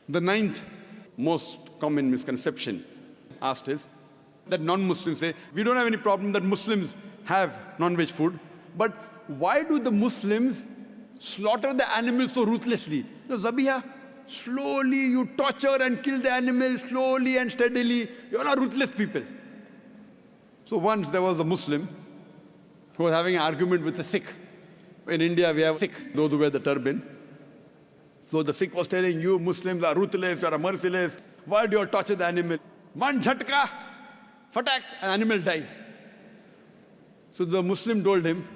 The ninth most common misconception asked is that non-Muslims say, we don't have any problem that Muslims have non-veg food, but why do the Muslims slaughter the animals so ruthlessly? Zabiha, slowly you torture and kill the animal slowly and steadily. You all are ruthless people. So once there was a Muslim who was having an argument with a Sikh. In India we have Sikhs, those who wear the turban. So the Sikh was telling, you Muslims are ruthless, you are merciless. Why do you all torture the animal? One jhatka, fatak, an animal dies. So the Muslim told him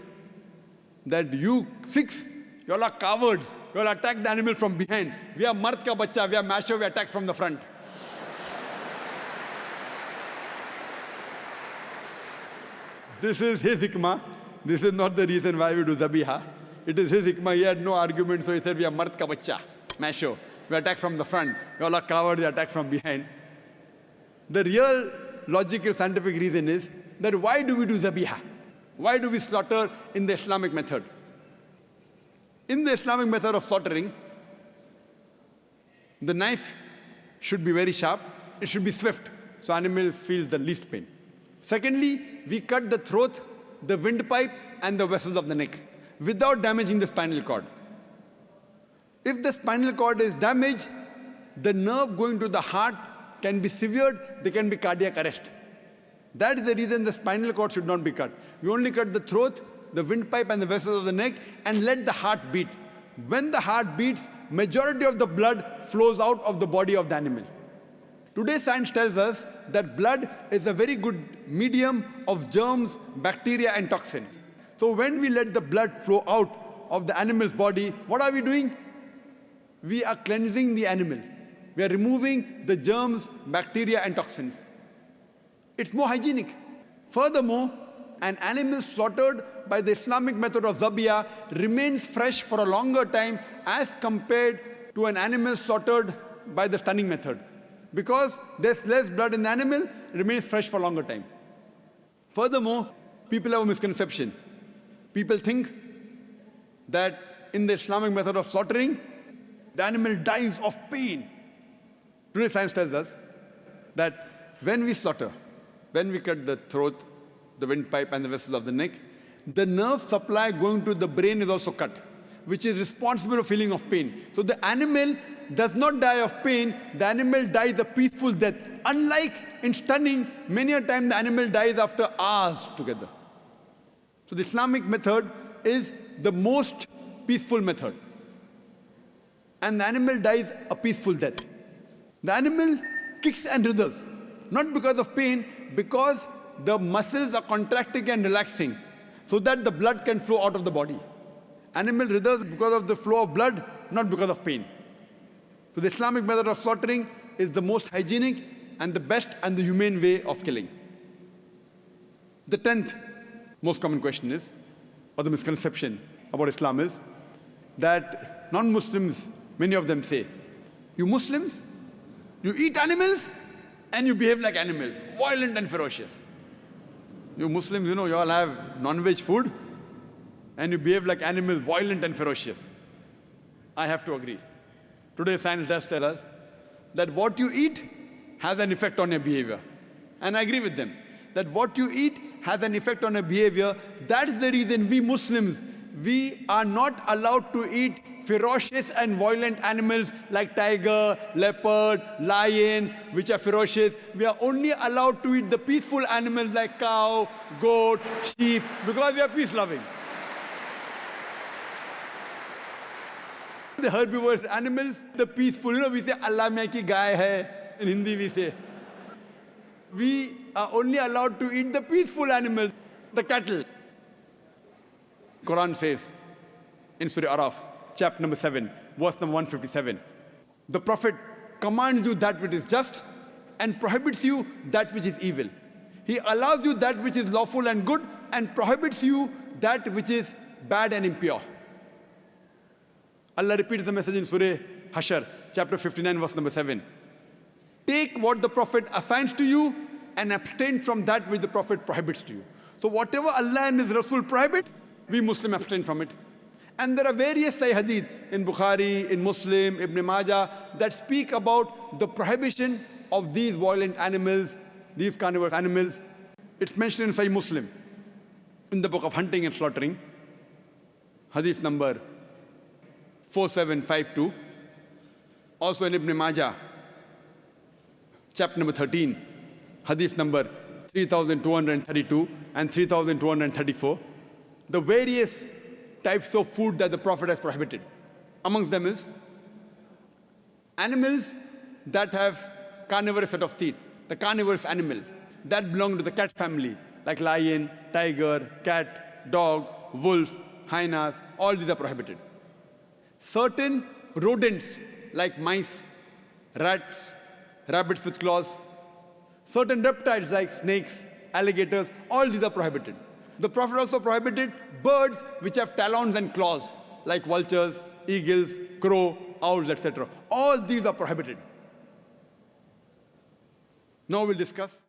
that you Sikhs, you all are cowards. You all attack the animal from behind. We are mard ka bacha, we are masho, we attack from the front. This is his hikmah. This is not the reason why we do zabiha. It is his hikmah. He had no argument, so he said, we are mard ka bacha, masho. We attack from the front. You all are cowards, we attack from behind. The real logical scientific reason is that why do we do zabiha? Why do we slaughter in the Islamic method? In the Islamic method of slaughtering, the knife should be very sharp. It should be swift, so animals feel the least pain. Secondly, we cut the throat, the windpipe, and the vessels of the neck without damaging the spinal cord. If the spinal cord is damaged, the nerve going to the heart can be severed, there can be cardiac arrest. That is the reason the spinal cord should not be cut. We only cut the throat, the windpipe, and the vessels of the neck, and let the heart beat. When the heart beats, majority of the blood flows out of the body of the animal. Today, science tells us that blood is a very good medium of germs, bacteria, and toxins. So when we let the blood flow out of the animal's body, what are we doing? We are cleansing the animal. We are removing the germs, bacteria, and toxins. It's more hygienic. Furthermore, an animal slaughtered by the Islamic method of zabiya remains fresh for a longer time as compared to an animal slaughtered by the stunning method. Because there's less blood in the animal, it remains fresh for a longer time. Furthermore, people have a misconception. People think that in the Islamic method of slaughtering, the animal dies of pain. Today science tells us that when we slaughter, when we cut the throat, the windpipe, and the vessels of the neck, the nerve supply going to the brain is also cut, which is responsible for feeling of pain. So the animal does not die of pain, the animal dies a peaceful death. Unlike in stunning, many a time the animal dies after hours together. So the Islamic method is the most peaceful method. And the animal dies a peaceful death. The animal kicks and writhers, not because of pain, because the muscles are contracting and relaxing so that the blood can flow out of the body. Animal writhers because of the flow of blood, not because of pain. So the Islamic method of slaughtering is the most hygienic and the best and the humane way of killing. The 10th most common question is, or the misconception about Islam is, that non-Muslims, many of them say, you Muslims, you eat animals and you behave like animals, violent and ferocious. You Muslims, you all have non-veg food and you behave like animals, violent and ferocious. I have to agree. Today science does tell us that what you eat has an effect on your behavior. And I agree with them, that what you eat has an effect on your behavior. That's the reason we Muslims, we are not allowed to eat ferocious and violent animals like tiger, leopard, lion, which are ferocious. We are only allowed to eat the peaceful animals like cow, goat, sheep, because we are peace-loving. The herbivorous animals, the peaceful, we say, Allah mein ki gaay hai. In Hindi we say. We are only allowed to eat the peaceful animals, the cattle. Quran says in Surah Araf, chapter number 7, verse number 157, the Prophet commands you that which is just and prohibits you that which is evil. He allows you that which is lawful and good and prohibits you that which is bad and impure. Allah repeats the message in Surah Hashr, chapter 59, verse number 7. Take what the Prophet assigns to you and abstain from that which the Prophet prohibits to you. So whatever Allah and His Rasul prohibit, we Muslims abstain from it. And there are various Sahih hadith in Bukhari, in Muslim, Ibn Majah, that speak about the prohibition of these violent animals, these carnivorous animals. It's mentioned in Sahih Muslim, in the book of hunting and slaughtering, hadith number 4752. Also in Ibn Majah, chapter number 13, hadith number 3232 and 3234. The various types of food that the Prophet has prohibited. Amongst them is animals that have carnivorous set of teeth, the carnivorous animals that belong to the cat family, like lion, tiger, cat, dog, wolf, hyenas, all these are prohibited. Certain rodents like mice, rats, rabbits with claws, certain reptiles like snakes, alligators, all these are prohibited. The Prophet also prohibited birds which have talons and claws, like vultures, eagles, crow, owls, etc. All these are prohibited. Now we'll discuss